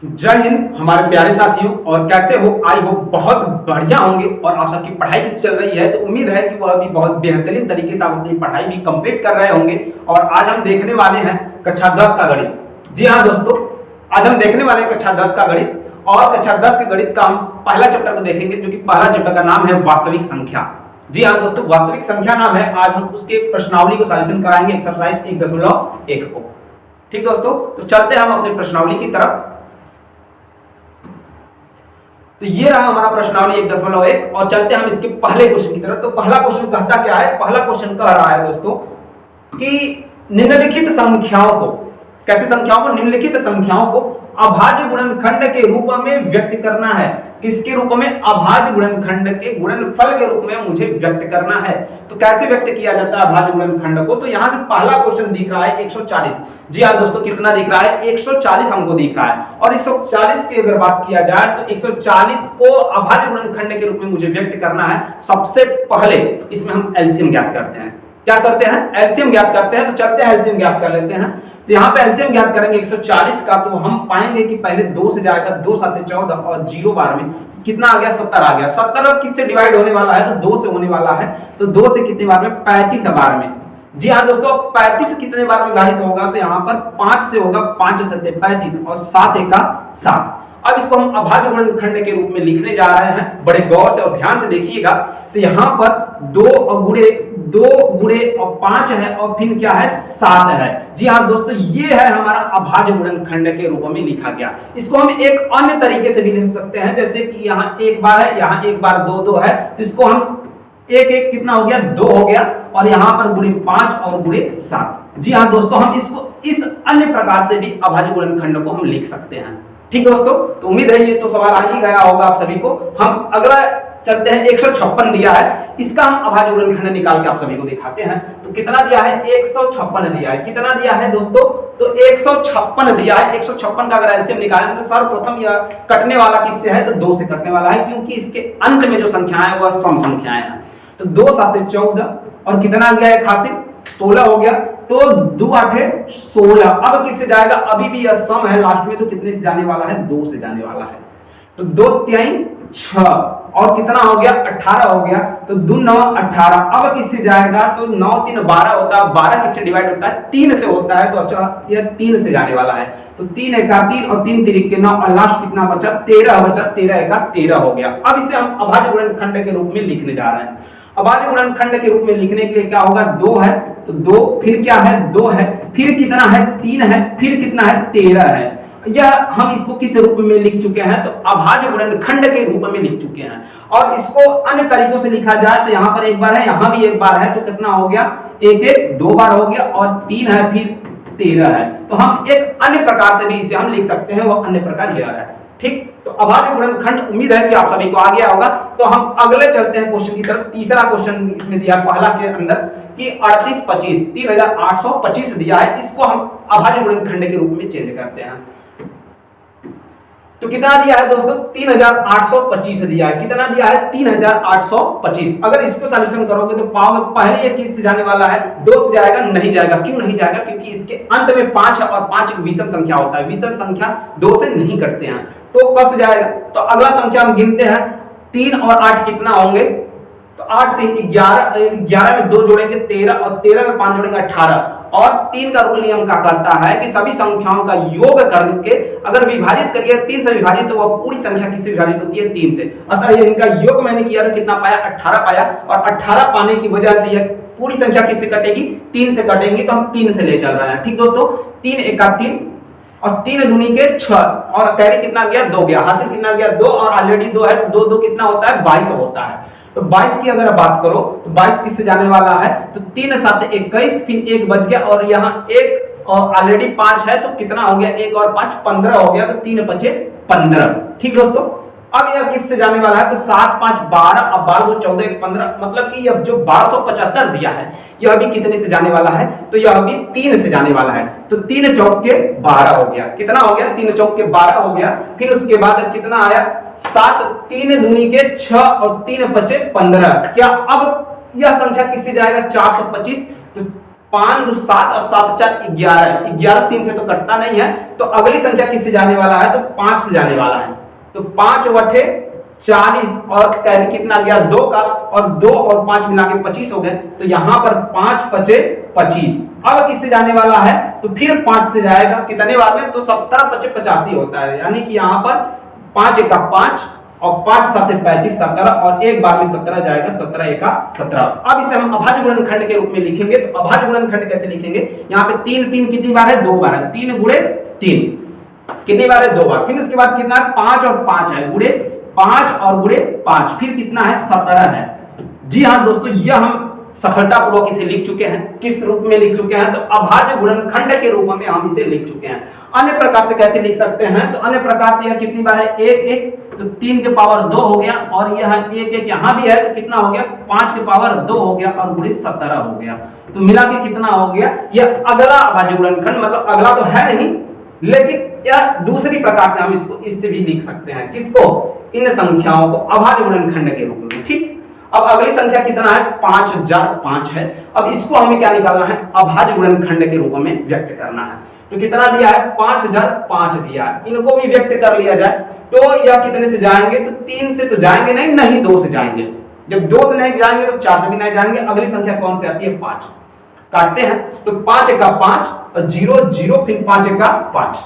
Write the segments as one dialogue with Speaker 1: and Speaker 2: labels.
Speaker 1: जय हिंद हमारे प्यारे साथियों। और कैसे हो? आई हो बहुत बढ़िया होंगे। और आप सबकी पढ़ाई किस चल रही है तो उम्मीद है कि वह भी बहुत बेहतरीन तरीके से आप अपनी पढ़ाई भी कंप्लीट कर रहे होंगे। और आज हम देखने वाले हैं कक्षा 10 का गणित। जी हाँ दोस्तों, आज हम देखने वाले हैं कक्षा 10 का गणित। और कक्षा 10 के गणित का हम पहला चैप्टर को देखेंगे, जो कि पहला चैप्टर का नाम है वास्तविक संख्या। जी हाँ दोस्तों, वास्तविक संख्या नाम है। आज हम उसके प्रश्नावली को सॉल्यूशन कराएंगे, एक्सरसाइज 1.1 को। ठीक दोस्तों, तो चलते हैं हम अपनी प्रश्नावली की तरफ। तो ये रहा हमारा प्रश्नावली 1.1 और चलते हैं हम इसके पहले क्वेश्चन की तरफ। तो पहला क्वेश्चन कहता क्या है? पहला क्वेश्चन कह रहा है दोस्तों कि निम्नलिखित संख्याओं को, कैसे संख्याओं को? निम्नलिखित संख्याओं को अभाज्य गुणनखंड के रूप में व्यक्त करना है। किसके रूप में? अभाज्य गुणनखंड के गुणनफल के रूप में मुझे व्यक्त करना है। तो कैसे व्यक्त किया जाता है अभाज्य गुणनखंड को? तो यहां से पहला क्वेश्चन दिख रहा है 140। जी हाँ दोस्तों, कितना दिख रहा है? 140 हमको दिख रहा है। और 140 की अगर बात किया जाए तो 140 को अभाज्य गुणनखंड के रूप में मुझे व्यक्त करना है। सबसे पहले इसमें हम एलसीएम ज्ञात करते हैं। क्या करते हैं? एलसीएम ज्ञात करते हैं। तो चलते हैं एलसीएम ज्ञात कर लेते हैं। तो यहाँ पे एलसीएम ज्ञात करेंगे 140 का, तो हम पाएंगे कि पहले 2 से जाएगा, 2 7 14 और 0 बार में कितना आ गया? 70 आ गया। 70 अब किससे डिवाइड होने वाला है? तो 2 से होने वाला है। तो 2 से कितने बार में? 35 बार में। जी हाँ दोस्तों, 35 कितने बार में विभाजित होगा? तो यहाँ पर 5 से होगा, 5 से 35 और 7 एका 7। अब इसको हम अभाज्य गुणनखंड के रूप में लिखने जा रहे हैं। बड़े गौर से और ध्यान से देखिएगा। तो यहाँ पर 2 गुणे और 5 है और फिर क्या है? 7 है। जी हाँ दोस्तों, ये है हमारा अभाज्य गुणनखंड के रूप में लिखा गया। इसको हम एक अन्य तरीके से भी लिख सकते हैं, जैसे कि यहाँ एक बार है, यहाँ एक बार 2 है, तो इसको हम एक कितना हो गया? 2 हो गया। और यहाँ पर गुणे 5 और गुणे 7। जी हाँ दोस्तों, हम इसको इस अन्य प्रकार से भी अभाज्य गुणनखंड को हम लिख सकते हैं। ठीक दोस्तों, तो उम्मीद है ये तो सवाल आ ही गया होगा आप सभी को। हम अगला चलते हैं। 156 दिया है, इसका हम अभाज्य गुणनखंड निकाल के आप सभी को दिखाते हैं। तो कितना दिया है? 156 दिया है। कितना दिया है दोस्तों? तो 156 दिया है। 156 का अगर एलसीएम निकालें तो सर्वप्रथम यह कटने वाला किससे है? तो 2 से कटने वाला है, क्योंकि इसके अंत में जो संख्याएं हैं वह सम संख्याएं हैं। तो 2 7 14 और कितना गया है? खासिर 16 हो गया। तो 2 8 16। अब किससे जाएगा? अभी भी यह सम है लास्ट में, तो कितने से जाने वाला है? 2 से जाने वाला है। तो 2 3 6 और कितना हो गया? 18 हो गया। तो 2 9 18। अब किससे जाएगा? तो 9 3 12 होता है। 12 किससे डिवाइड होता है? 3 से होता है। तो अच्छा, यह 3 से जाने वाला है। तो 3 एका 3 और 3 3 के 9 और लास्ट कितना बचा? 13 बचा। 13 एका 13 हो गया। अब इसे हम अभाज्य गुणनखंड के रूप में लिखने जा रहे हैं। अभाज्य गुणनखंड के रूप में लिखने के लिए क्या होगा? 2 है तो 2, फिर क्या है? 2 है, फिर कितना है? 3 है, फिर कितना है? 13 है। यह हम इसको किस रूप में लिख चुके हैं? तो अभाज्य गुणनखंड के रूप में लिख चुके हैं। और इसको अन्य तरीकों से लिखा जाए तो यहाँ पर एक बार है, यहाँ भी एक बार है, तो कितना हो गया? 1 2 बार हो गया और 3 है, फिर 13 है। तो हम एक अन्य प्रकार से भी इसे हम लिख सकते हैं, वो अन्य प्रकार यह है। ठीक, तो अभाज्य गुणनखंड उम्मीद है कि आप सभी को आ गया होगा। तो हम अगले चलते हैं क्वेश्चन की तरफ। तीसरा क्वेश्चन इसमें दिया पहला के अंदर कि 38 25 3825 दिया है। इसको हम अभाज्य गुणनखंड के रूप में चेंज करते हैं। तो कितना दिया है दोस्तों? 3825 दिया है। कितना दिया है? 3825। अगर इसको सॉल्यूशन करोगे तो पाओगे पहले ये किस से जाने वाला है? 2 से जाएगा? नहीं जाएगा। क्यों नहीं जाएगा? क्योंकि इसके अंत में 5 है और 5 एक विषम संख्या होता है। विषम संख्या 2 से नहीं कटते हैं। तो कब से जाएगा? तो अगला संख्या हम गिनते हैं। 3 और 8 कितना होंगे? तो 8 3 11, 11 में 2 जोड़ेंगे 13 और 13 में 5 जोड़ेंगे 18। और 3 का रूल नियम क्या कहता है कि सभी संख्याओं का योग करके अगर विभाजित करिए 3 से विभाजित, तो वह पूरी संख्या किससे विभाजित होती है? 3 से। अतः ये इनका योग मैंने किया तो कितना पाया? 18 पाया। और 18 पाने की वजह से यह पूरी संख्या किससे कटेगी? 3 से कटेंगी। तो हम 3 से ले चल रहे हैं। ठीक दोस्तों, 3 एका 3 और 3 दूनी के 6 और कैरी कितना गया? 2 गया। हासिल कितना गया? 2 और ऑलरेडी 2 है, तो 2 2 कितना होता है? 22 होता है। तो 22 की अगर बात करो तो 22 किससे जाने वाला है? तो 3 7 21, फिर 1 बच गया और यहाँ 1 और ऑलरेडी 5 है, तो कितना हो गया? 1 और 5 15 हो गया। तो 3 बचे 15। ठीक दोस्तों, अब यह किससे जाने वाला है? तो 7 5 12 और 12 2 14 1 15। मतलब कि यह जो 1275 दिया है यह भी कितने से जाने वाला है? तो यह भी 3 से जाने वाला है। तो 3 चौके 12 हो गया। कितना हो गया? 3 चौके 12 हो गया। फिर उसके बाद कितना आया? 7 3 दूनी के 6 और 3 बचे 15। क्या अब यह संख्या किससे जाएगा? 425। तो 5 2 7 और 7 4 11, 11 3 से तो कटता नहीं है, तो अगली संख्या किससे जाने वाला है, तो 5 से जाने वाला है। तो 5 बटे 40 और कैरी कितना गया 2 का, और 2 और 5 मिला के 25 हो गए। तो यहां पर 5 बचे 25। अब किससे जाने वाला है, तो फिर 5 से जाएगा कितने बार में, तो 17 बचे 85 होता है। यानी कि यहां पर 5 एका 5 और 5 7 35 17, और एक बार में 17 जाएगा, 17 एका 17। अब इसे हम अभाज्य गुणनखंड के रूप में लिखेंगे। तो अभाज्य गुणनखंड कैसे लिखेंगे, यहाँ पे 3 3 कितनी बार है, 2 बार है, 3 गुणे 3 कितनी बार है, 2 बार। फिर उसके बाद कितना है, 5 और 5 है, गुणे 5 और गुणे 5, फिर कितना है, 17 है। जी हाँ दोस्तों, यह हम सफलतापूर्वक इसे लिख चुके हैं। किस रूप में लिख चुके हैं, तो अभाज्य गुणनखंड के रूप में हम इसे लिख चुके हैं। अन्य प्रकार से कैसे लिख सकते हैं, तो अन्य प्रकार से यह कितनी बार है, 1 1, तो 3 के पावर 2 हो गया, और यह 1 1 यहां भी है, तो कितना हो गया, 5 के पावर 2 हो गया, और गुणे 17 हो गया। तो मिला के कितना हो गया, यह अगला अभाज्य गुणनखंड, मतलब अगला तो है नहीं, लेकिन यह दूसरी प्रकार से हम इसको इससे भी लिख सकते हैं। किसको, इन संख्याओं को अभाज्य गुणनखंड के रूप में। ठीक, अब अगली संख्या कितना है, 5005 है। अब इसको हमें क्या निकालना है, अभाज्य गुणनखंड के रूप में व्यक्त करना है। तो कितना दिया है, 5005 दिया है। इनको भी व्यक्त कर लिया जाए, तो यह कितने से जाएंगे, तो 3 से तो जाएंगे नहीं, नहीं 2 से जाएंगे। जब 2 से नहीं जाएंगे तो 4 से भी नहीं जाएंगे। अगली संख्या कौन सी आती है, 5। काटते हैं, तो 5 एका 5 और 0 0, फिर 5 एका 5।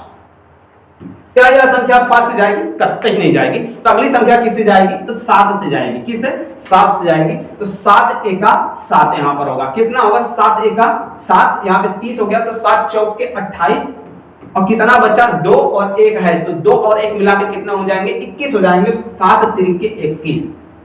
Speaker 1: क्या यह संख्या 5 से जाएगी, कतई नहीं जाएगी। तो अगली संख्या किससे जाएगी, तो 7 से जाएगी। किससे, 7 से जाएगी। तो 7 एका 7 यहां पर होगा, कितना होगा, 7 एका 7, यहां पे 30 हो गया, तो 7 चौक के 28, और कितना बचा, 2 और 1 है, तो 2 और 1 मिला के कितना हो जाएंगे, 21 हो जाएंगे। 7 तिरिके 21।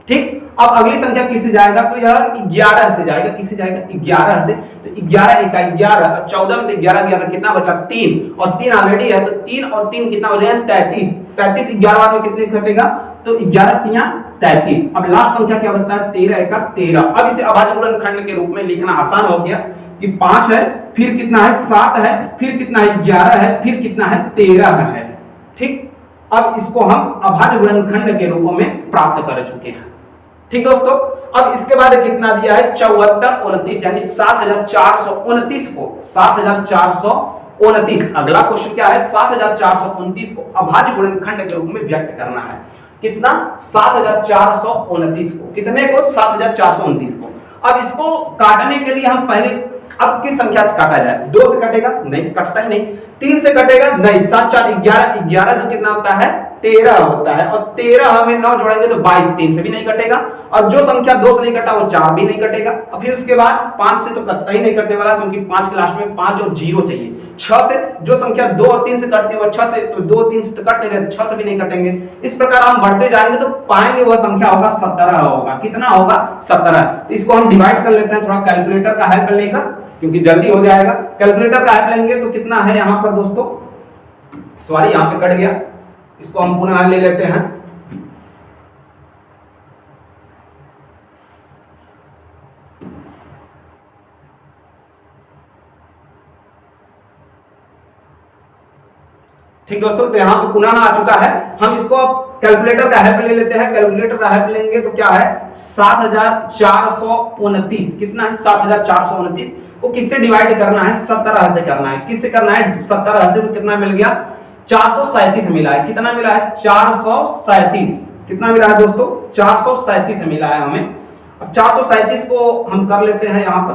Speaker 1: ठीक, अब अगली संख्या किससे जाएगा, तो यह 11 से जाएगा। किससे जाएगा, 11 से। तो 11 एका 11, 14 में से 11 गया था, कितना बचा, 3, और 3 ऑलरेडी है, तो 3 और 3 कितना हो जाएगा, 33। 33 11 बार में कितने घटेगा, तो 11 3 33। अब लास्ट संख्या की अवस्था है 13 एका 13। अब इसे अभाज्य गुणनखंड के रूप में लिखना आसान हो गया कि 5 है, फिर कितना है, 7 है, फिर कितना है, 11 है, फिर कितना है, 13 है। ठीक, अब इसको हम अभाज्य गुणनखंड के रूप में प्राप्त कर चुके हैं। ठीक दोस्तों, अब इसके बाद कितना दिया है, 74 29, यानी 7429 को 7429। अगला क्वेश्चन क्या है, 7429 को अभाज्य गुणनखंड के रूप में व्यक्त करना है। कितना, 7429 को, कितने को, 7429 को। अब इसको काटने के लिए हम पहले, अब किस संख्या से काटा जाए, 2 से कटेगा, नहीं कटता ही नहीं। 3 से कटेगा, नहीं। 7 4 11, 11 जो कितना होता है, 13 होता है, और 13 हमें 9 जोड़ेंगे तो 22, 3 से भी नहीं कटेगा। और जो संख्या 2 से नहीं कटा वो 4 भी नहीं कटेगा। और फिर उसके बाद 5 से तो कटता ही नहीं कटने वाला, क्योंकि 5 के लास्ट में 5 और 0 चाहिए। 6 से जो संख्या 2 और 3 से कटती है वो 6 से, तो 2 3 से तो कट नहीं रहे, 6 से भी नहीं कटेंगे। इस प्रकार हम बढ़ते जाएंगे तो पाएंगे वह संख्या होगा 17 होगा। कितना होगा, 17। तो इसको हम डिवाइड कर लेते हैं थोड़ा कैलकुलेटर का हेल्प लेकर, क्योंकि जल्दी हो जाएगा। कैलकुलेटर का हेल्प लेंगे तो कितना है यहां पर दोस्तों, सॉरी यहां पे कट गया, इसको हम पुनः ले लेते हैं। ठीक दोस्तों, तो यहां पे पुनः आ चुका है। हम इसको कैलकुलेटर का हेल्प ले लेते हैं। कैलकुलेटर का हेल्प लेंगे तो क्या है, 7429। कितना है, 7429 को किससे डिवाइड करना है, 17 से करना है। किससे करना है, 17 से। तो कितना मिल गया, 437 मिला है। कितना मिला है, 437। कितना मिला है दोस्तों, 437 मिला है हमें। अब 437 को हम कर लेते हैं यहां पर,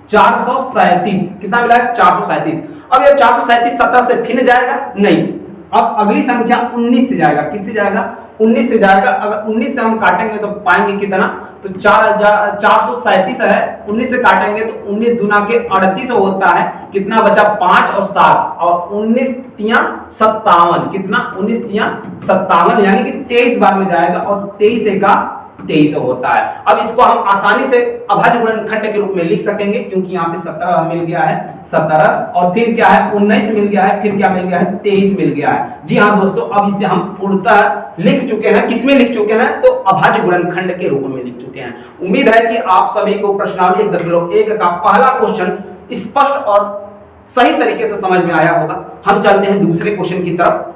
Speaker 1: 437 कितना मिला है, 437। अब ये 437 17 से फिर जाएगा, नहीं। अब अगली संख्या 19 से जाएगा। किससे जाएगा, 19 से जाएगा। अगर 19 से हम काटेंगे तो पाएंगे कितना, तो 437 है, 19 से काटेंगे तो 19 दूना के 38 होता है। कितना बचा, 5 और 7, और 19 तिया 57। कितना, 19 तिया 57, यानी कि 23 बार में जाएगा, और 23 का 23 होता है। अब इसको हम आसानी से अभाज्य गुणनखंड के रूप में लिख सकेंगे, क्योंकि यहाँ पे 17 मिल गया है, 17, और फिर क्या है, 19 मिल गया है, फिर क्या मिल गया है, 23 मिल गया है। जी हाँ दोस्तों, अब इसे हम पूर्णतः लिख चुके हैं। किसमें लिख चुके हैं, तो अभाज्य गुणनखंड के रूप में लिख चुके हैं। उम्मीद है कि आप सभी को प्रश्नावली 1.1 का पहला क्वेश्चन स्पष्ट और सही तरीके से समझ में आया होगा। हम चलते हैं दूसरे क्वेश्चन की तरफ।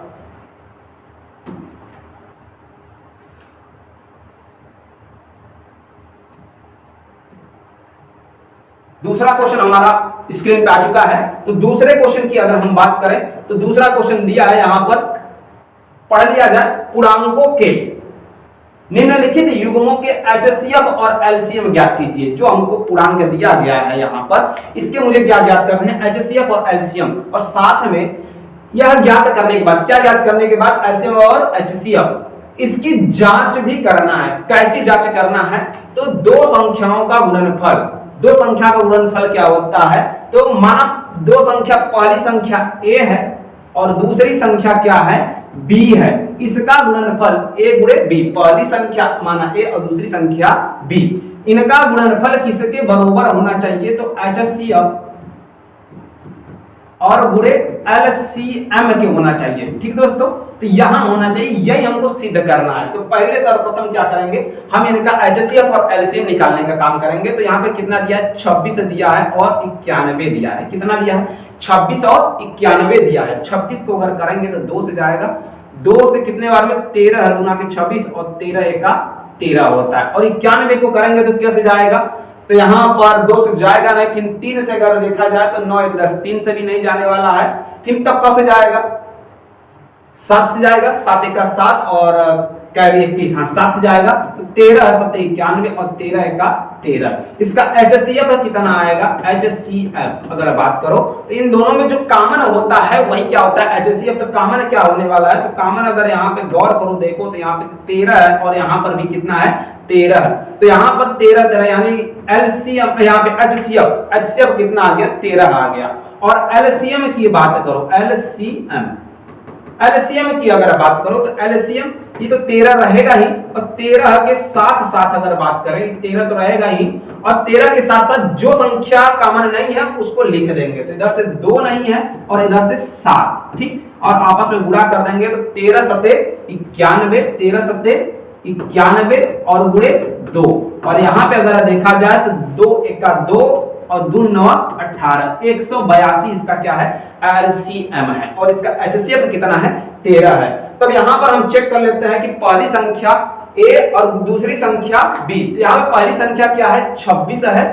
Speaker 1: दूसरा क्वेश्चन हमारा स्क्रीन पे आ चुका है। तो दूसरे क्वेश्चन की अगर हम बात करें तो दूसरा क्वेश्चन दिया है यहां पर, पढ़ लिया जाए। पूर्णांकों के निम्नलिखित युग्मों के एचसीएफ और एलसीएम ज्ञात कीजिए। जो हमको पूर्णांक दिया गया है यहां पर, इसके मुझे क्या ज्ञात करने हैं, एचसीएफ और एलसीएम, और साथ में यह ज्ञात करने के बाद, क्या ज्ञात करने के बाद, एलसीएम और एचसीएफ, इसकी जांच भी करना है। कैसी जांच करना है, तो दो संख्याओं का गुणनफल, दो संख्या का गुणनफल क्या होता है, तो माना दो संख्या, पहली संख्या a है और दूसरी संख्या क्या है, b है, इसका गुणनफल a गुणे b, पहली संख्या माना a और दूसरी संख्या b, इनका गुणनफल किसके बराबर होना चाहिए, तो एचसीएफ और गुणे एलसीएम के होना चाहिए। ठीक दोस्तों, तो यहां होना चाहिए, यही हमको सिद्ध करना है। तो पहले सर्वप्रथम क्या करेंगे, हम इनका एचसीएफ और एलसीएम निकालने का काम करेंगे। तो यहाँ पे कितना दिया है, 26 दिया है और 91 दिया है। कितना दिया है, 26 और 91 दिया है। 26 को अगर करेंगे तो 2 से जाएगा, 2 से कितने बार में, 13 गुना के 26 और 13 एका 13 होता है। और 91 को करेंगे तो कैसे जाएगा, तो यहां पर 2 से जाएगा नहीं, फिर 3 से अगर देखा जाए तो 9 1 10, 3 से भी नहीं जाने वाला है, फिर तब कब से जाएगा, 7 से जाएगा, 7 1 7 और कैरी 21, हाँ 7 से जाएगा, तो 13 7 91 और 13 1 13। इसका एचसीएफ कितना आएगा, एचसीएफ अगर बात करो तो इन दोनों में जो कॉमन होता है वही क्या होता है, एचसीएफ। तो कॉमन क्या होने वाला है, तो कॉमन अगर यहाँ पे गौर करो, देखो तो यहाँ पे 13 है और यहाँ पर भी कितना है, 13। तो यहाँ पर 13 यानी एलसीएम, यहाँ पे एचसीएफ कितना आ गया, 13 आ गया। और एलसीएम की बात करो, एलसीएम की अगर बात करो तो एलसीएम ये तो 13 रहेगा ही, और 13 के साथ साथ अगर बात करें, 13 तो रहेगा ही, और 13 के साथ साथ जो संख्या कॉमन नहीं है उसको लिख देंगे। तो इधर से 2 नहीं है और इधर से 7, ठीक, और आपस में गुणा कर देंगे तो 13 सते 91, 13 सते 91 और गुणे 2। और यहाँ पे अगर देखा जाए तो 2 1 2 और 2 9 18, 182 इसका क्या है, एलसीएम है। और इसका एचसीएफ कितना है, 13 है। तब यहाँ पर हम चेक कर लेते हैं कि पहली संख्या a और दूसरी संख्या b। तो यहाँ पे पहली संख्या क्या है, 26 है,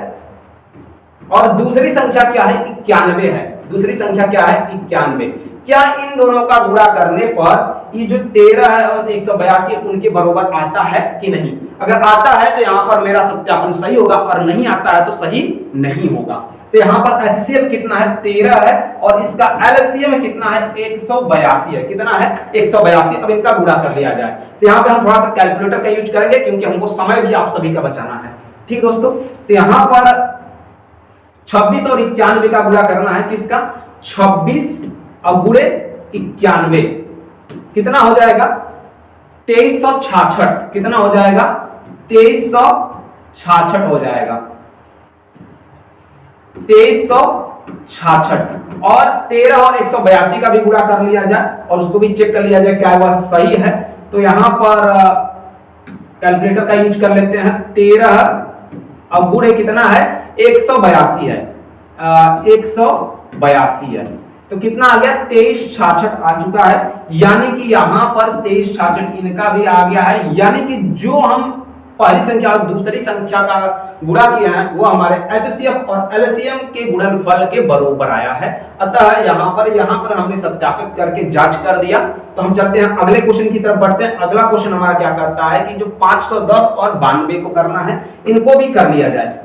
Speaker 1: और दूसरी संख्या क्या है, 91 है। दूसरी संख्या क्या है, 91। क्या इन दोनों का गुणा करने पर ये जो 13 है और 182 उनके बराबर आता है कि नहीं? अगर आता है तो यहाँ पर मेरा सत्यापन सही होगा, और नहीं आता है तो सही नहीं होगा। तो यहाँ पर एचसीएफ कितना है, 13 है, और इसका एलसीएम कितना है, 182 है। कितना है, 182। अब इनका गुणा कर लिया जाए। तो यहाँ पे हम थोड़ा सा कैलकुलेटर का यूज करेंगे, क्योंकि हमको समय भी आप सभी का बचाना है। ठीक दोस्तों, तो यहाँ पर 26 और 91 का गुणा करना है, किसका, 26 और गुणे 91 कितना हो जाएगा, 2366। कितना हो जाएगा, 2366 हो जाएगा, 2366। और 13 और 182 का भी गुणा कर लिया जाए और उसको भी चेक कर लिया जाए क्या वह सही है। तो यहां पर कैलकुलेटर का यूज कर लेते हैं। 13 और गुणे कितना है, 182 है, 182 है। तो कितना आ गया, 2366 आ चुका है। यानी कि यहां पर 2366 इनका भी आ गया है। यानी कि जो हम पहली संख्या और दूसरी संख्या का गुणा किया है वो हमारे एचसीएफ और एलसीएम के गुणनफल के बराबर आया है। अतः यहां पर हमने सत्यापित करके जांच कर दिया। तो हम चलते हैं अगले क्वेश्चन की तरफ बढ़ते हैं। अगला क्वेश्चन हमारा क्या कहता है कि जो 510 और 92 को करना है, इनको भी कर लिया जाए।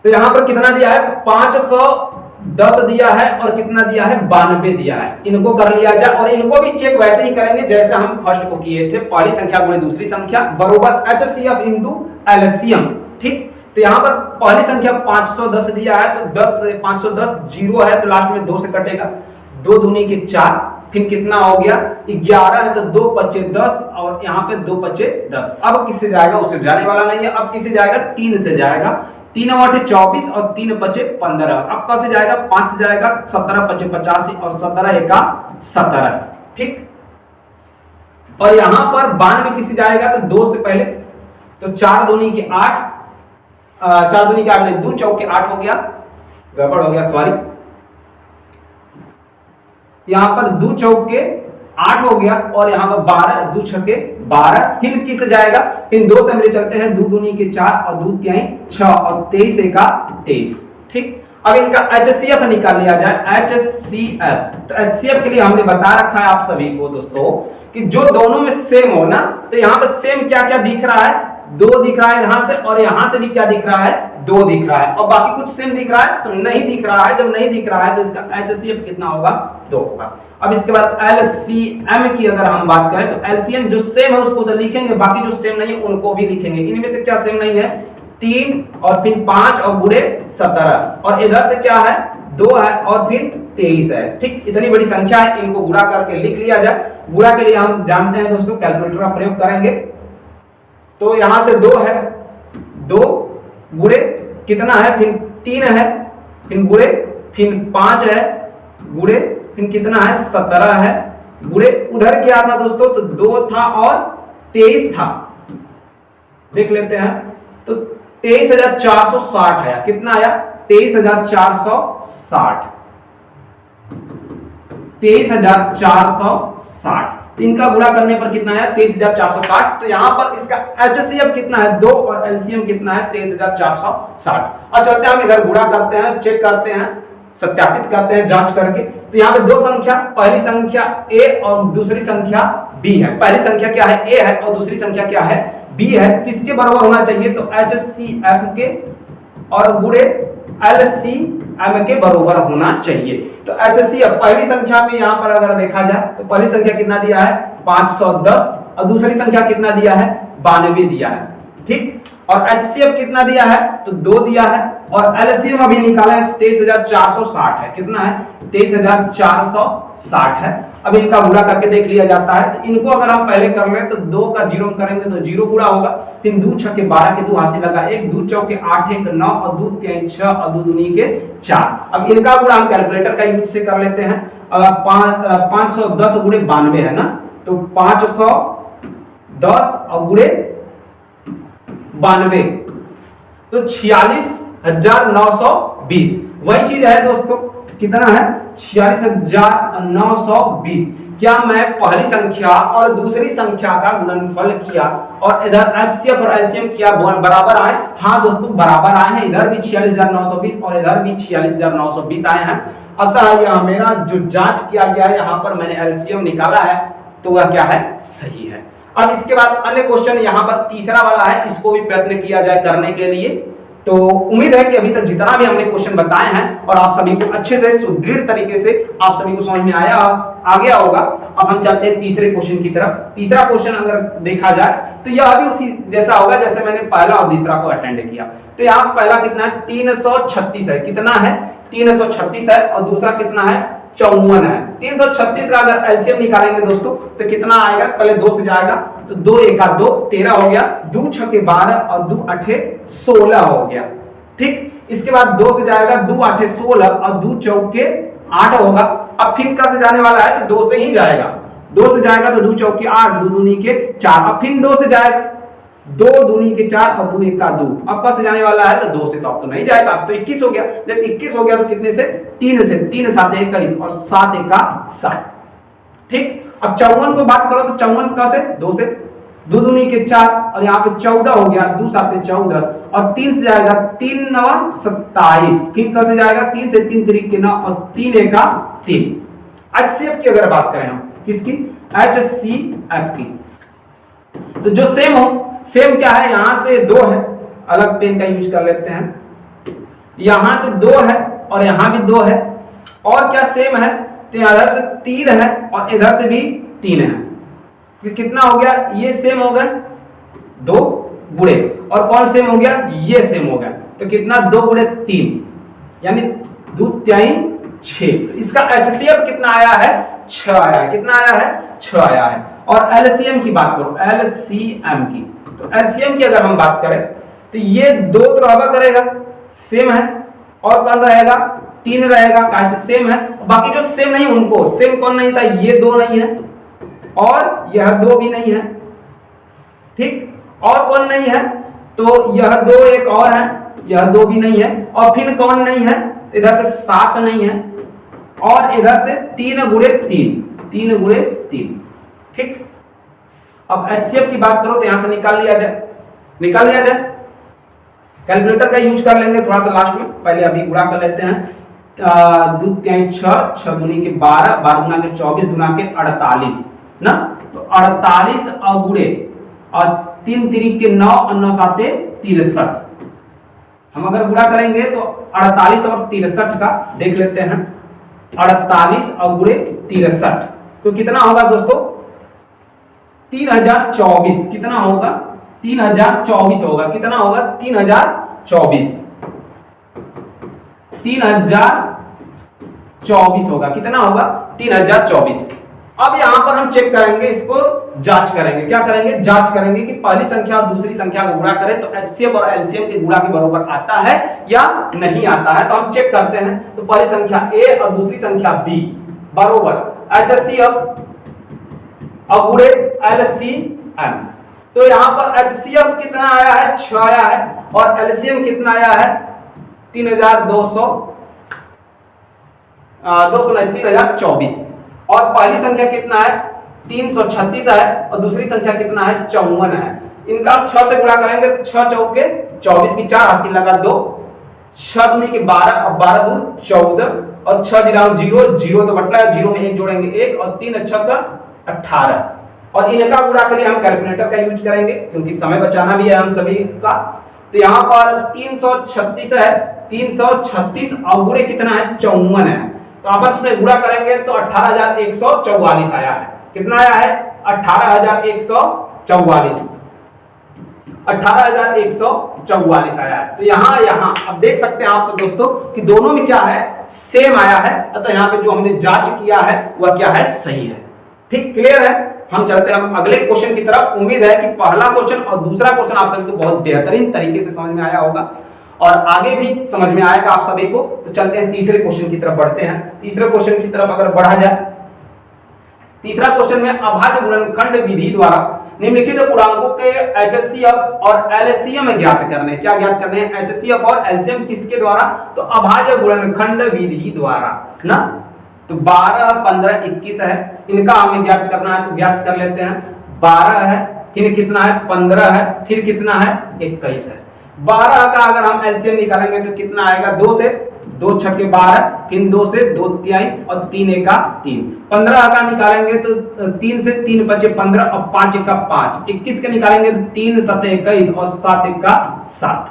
Speaker 1: तो यहां पर कितना दिया है, 510 दिया है और कितना दिया है, 92 दिया है। इनको कर लिया जाए और इनको भी चेक वैसे ही करेंगे जैसे हम फर्स्ट को किए थे, पहली संख्या गुणे दूसरी संख्या बराबर एचसीएफ इनटू एलसीएम। ठीक, तो यहां पर पहली संख्या 510 दिया है, तो 10 510 जीरो है तो लास्ट में 2 से कटेगा, 2 दूनी के 4, फिर कितना हो गया 11 है तो 2 पच्चे 10 और यहाँ पे 2 पच्चे 10। अब किससे जाएगा, उससे जाने वाला नहीं है। अब किससे जाएगा, 3 से जाएगा, 3 8 24 और 3 5 15। अब कैसे जाएगा, 5 से जाएगा, 17 5 85 और 17 1 17। ठीक, और यहां पर 92 किससे जाएगा, तो 2 से पहले, तो 4 दूनी के 8, 4 दूनी के 8 2 चौक के 8 हो गया, गड़बड़ हो गया सॉरी। यहां पर 2 चौक के 8 हो गया, और यहाँ पर 12, 2 छक्के 12, फिर किस जाएगा, फिर 2 से हम ले चलते हैं, 2 दूनी के 4 और 2 तिहाई 6 और 23 एका 23। ठीक, अब इनका HCF निकाल लिया जाए, HCF। तो HCF के लिए हमने बता रखा है आप सभी को दोस्तों कि जो दोनों में सेम हो ना, तो यहाँ पर सेम क्या क्या दिख रहा है, 2 दिख रहा है यहां से, और यहां से भी क्या दिख रहा है, 2 दिख रहा है, और बाकी कुछ सेम दिख रहा है तो नहीं दिख रहा है। जब नहीं दिख रहा है तो इसका HCF कितना होगा, 2 होगा। अब इसके बाद LCM की अगर हम बात करें तो LCM जो सेम है उसको तो लिखेंगे, बाकी जो सेम नहीं है उनको भी लिखेंगे। इनमें से क्या सेम नहीं है, 3 और फिर 5 और गुणे 17, और इधर से क्या है, 2 है और फिर 23 है। ठीक, इतनी बड़ी संख्या है, इनको गुणा करके लिख लिया जाए। गुणा के लिए हम जानते हैं दोस्तों, कैलकुलेटर का प्रयोग करेंगे। तो यहां से 2 है, 2 गुणे कितना है, फिर 3 है, फिर गुणे, फिर 5 है, गुणे फिर कितना है, 17 है, गुणे उधर क्या था दोस्तों, तो 2 था और 23 था, देख लेते हैं। तो 23,460 आया, कितना आया, 23,460, 23,460। इनका गुणा करने पर कितना आया, 23,460। तो यहां पर इसका HCF कितना है, 2, और LCM कितना है, 23,460। अब चलते हैं हम इधर गुणा करते हैं, चेक करते हैं, सत्यापित करते हैं जांच करके। तो यहाँ पे 2 संख्या, पहली संख्या A और दूसरी संख्या B है। पहली संख्या क्या है, A है, और दूसरी संख्या क्या है, B है। किसके बराबर होना चाहिए, तो HCF के और गुणे LCM के बराबर होना चाहिए। तो HCF पहली संख्या में यहाँ पर अगर देखा जाए तो पहली संख्या कितना दिया है, 510, और दूसरी संख्या कितना दिया है, 92 दिया है। ठीक, और HCF कितना दिया है, तो 2 दिया है, और LCM अभी निकाला है 23,460 है, कितना है, 23,460 है। अब इनका गुणा करके देख लिया जाता है। तो इनको अगर हम पहले कर लें तो 2 का 0 करेंगे तो 0 गुणा होगा, फिर 2 छक्के 12 के 2 हासिल लगा 1, 2 चौके 8 1 9, और 2 तिहाई 6 और 2 दूनी के 4। अब इनका गुणा हम कैलकुलेटर का यूज से कर लेते हैं। 510 गुणे 92 है ना, तो 510 और गुणे 92 तो 46,920। वही चीज है दोस्तों, कितना है, 46,920। क्या मैं पहली संख्या और दूसरी संख्या का गुणनफल किया और इधर HCF और LCM किया, बराबर आए? हाँ दोस्तों, बराबर आए हैं। इधर भी 46,920 और इधर भी 46,920 आए हैं। अतः यह मेरा जो जांच किया गया है, यहाँ पर मैंने LCM निकाला है, तो वह क्या है, सही है। अब इसके बाद अन्य क्वेश्चन यहाँ पर तीसरा वाला है, इसको भी प्रयत्न किया जाए करने के लिए। तो उम्मीद है कि अभी तक जितना भी हमने क्वेश्चन बताए हैं और आप सभी को अच्छे से सुदृढ़ तरीके से आप सभी को समझ में आ गया होगा। अब हम चलते हैं तीसरे क्वेश्चन की तरफ। तीसरा क्वेश्चन अगर देखा जाए तो यह भी उसी जैसा होगा जैसे मैंने पहला और तीसरा को अटेंड किया। तो यहाँ पहला कितना है, 336 है, कितना है, 336 है, और दूसरा कितना है, 54 है। 336 का अगर एलसीएम निकालेंगे दोस्तों तो कितना आएगा, पहले 2 से जाएगा तो 2 एका 2 13 हो गया, 2 छक्के 12 और 2 आठे 16 हो गया। ठीक, इसके बाद 2 से जाएगा 2 आठे 16 और 2 चौके 8 होगा। अब फिर का से जाने वाला है तो 2 से ही जाएगा, 2 से जाएगा तो 2 चौके 8, 2 दूनी के 4। अब फिर 2 से जाएगा, 2 दूनी के 4 और 2 एका 2। अब का से जाने वाला है तो 2 से, तो अब तो नहीं जाएगा, अब तो 21 हो गया। जब 21 हो गया तो कितने से, 3 से, 3 7 21 और 7 एका 7। ठीक, अब 54 को बात करो तो 54 का से 2 से, 2 दूनी के 4 और यहाँ पे 14 हो गया, 2 7 14 और 3 से जाएगा 3 9 27। फिर का से जाएगा 3 से 3 3 के 9 और 3 एका 3। HCF की अगर बात करें हम, किसकी, HCF की, तो जो सेम हो, सेम क्या है, यहां से 2 है, अलग पेन का यूज कर लेते हैं, यहां से 2 है और यहां भी 2 है, और क्या सेम है, तो इधर से 3 है और इधर से भी 3 है। फिर कितना हो गया, ये सेम हो गया 2 गुणे, और कौन सेम हो गया, ये सेम हो गया, तो कितना 2 गुणे 3 यानी 2 तिहाई 6। तो इसका HCF कितना आया है, 6 आया है। कितना आया है, 6 आया है। और LCM की बात करो, LCM की, तो LCM की अगर हम बात करें तो ये 2 तो रहबा करेगा, सेम है, और कौन रहेगा, 3 रहेगा, कैसे सेम है। बाकी जो सेम नहीं उनको, सेम कौन नहीं था, ये 2 नहीं है और यह 2 भी नहीं है। ठीक, और कौन नहीं है, तो यह 2 एक और है, यह 2 भी नहीं है, और फिर कौन नहीं है, तो इधर से 7 नहीं है, और इधर से 3 गुणे 3 3 गुणे 3। ठीक, अब एचसीएफ की बात करो तो यहां से निकाल लिया जाए, कैलकुलेटर का यूज कर लेंगे थोड़ा सा लास्ट में, पहले अभी गुणा कर लेते हैं। 2 3 6, 6 दूनी के 12, 12 गुना के 24, गुना के 48 ना, तो 48 अगुणे और 3 तिरिक के 9 और 9 साते 63। हम अगर गुणा करेंगे तो 48 और 63 का देख लेते हैं। 48 अगुणे 63 तो कितना होगा दोस्तों? 3024। कितना होगा? 3024 होगा। कितना होगा? 3024 होगा। कितना होगा? 3024। अब यहां पर हम चेक करेंगे, इसको जांच करेंगे। क्या करेंगे? जांच करेंगे कि पहली संख्या और दूसरी संख्या को गुणा करें तो एचसीएफ और एलसीएम के गुणा के बराबर आता है या नहीं आता है। तो हम चेक करते हैं। तो पहली संख्या ए और दूसरी संख्या बी बराबर एचसीएफ अगुणे एलसीएम। तो यहां पर एचसीएफ कितना आया है? 6 आया है, और एलसीएम कितना आया है? 3024। और पहली संख्या कितना है? 336 है, और दूसरी संख्या कितना है? 54 है। इनका 6 से गुणा करेंगे, 6 चौके 24 की 4 हासिल लगा 2, 6 दूनी के 12, अब 12 दून 14, और 6 जीरो 0, 0 तो बटला है, 0 में 1 जोड़ेंगे 1, और 3 6 का 18। और इनका गुणा के लिए हम कैलकुलेटर का यूज करेंगे क्योंकि समय बचाना भी है हम सभी का। तो यहाँ पर 336 है, 336 अगुणे कितना है? 54 है। तो आपस में गुणा करेंगे तो 18144 आया है। कितना आया है? 18144। 18144 आया है। तो यहाँ अब देख सकते हैं आप सब दोस्तों कि दोनों में क्या है? सेम आया है। अतः यहाँ पे जो हमने जांच किया है वह क्या है? सही है। ठीक, क्लियर है। हम चलते हैं हम अगले क्वेश्चन की तरफ। उम्मीद है कि पहला क्वेश्चन और दूसरा क्वेश्चन आप सभी को बहुत बेहतरीन तरीके से समझ में आया होगा और आगे भी समझ में आएगा आप सभी को। तो चलते हैं तीसरे क्वेश्चन की तरफ बढ़ते हैं। तीसरे क्वेश्चन की तरफ अगर बढ़ा जाए, तीसरा क्वेश्चन में अभाज्य गुणनखंड विधि द्वारा निम्नलिखित पूर्णांकों के एचसीएफ और एलसीएम ज्ञात करने। क्या ज्ञात करने हैं? एचसीएफ और एलसीएम किसके द्वारा? तो अभाज्य गुणनखंड विधि द्वारा ना। तो 12, 15, 21 है, इनका हमें ज्ञात करना है। तो ज्ञात कर लेते हैं। 12 है, फिर कितना है? 15 है, फिर कितना है? 21 है। 12 का अगर हम एलसीएम निकालेंगे तो कितना आएगा? 2 से 2 छक्के 12, फिर 2 से 2 तिहाई और 3 एका 3। 15 का निकालेंगे तो 3 से 3 बचे 15 और 5 एका 5। 21 का निकालेंगे तो 3 7 21 और 7 एका 7।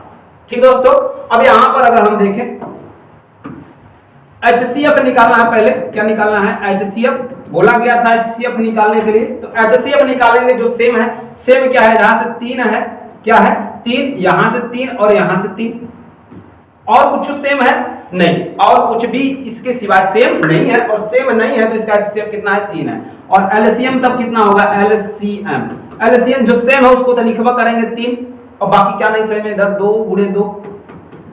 Speaker 1: ठीक दोस्तों, अब यहां पर अगर हम देखें एचसीएफ निकालना है। पहले क्या निकालना है? एचसीएफ बोला गया था एचसीएफ निकालने के लिए। तो एचसीएफ निकालेंगे जो सेम है। सेम क्या है? यहां से 3 है, क्या है? 3, यहां से 3 और यहां से 3। और कुछ सेम है? नहीं, और कुछ भी इसके सिवाय सेम नहीं है। और सेम नहीं है तो इसका एचसीएफ कितना है? 3 है। और एलसीएम तब कितना होगा? एलसीएम जो सेम है उसको तो लिखवा करेंगे 3, और बाकी क्या नहीं सेम है? इधर 2 गुणे 2,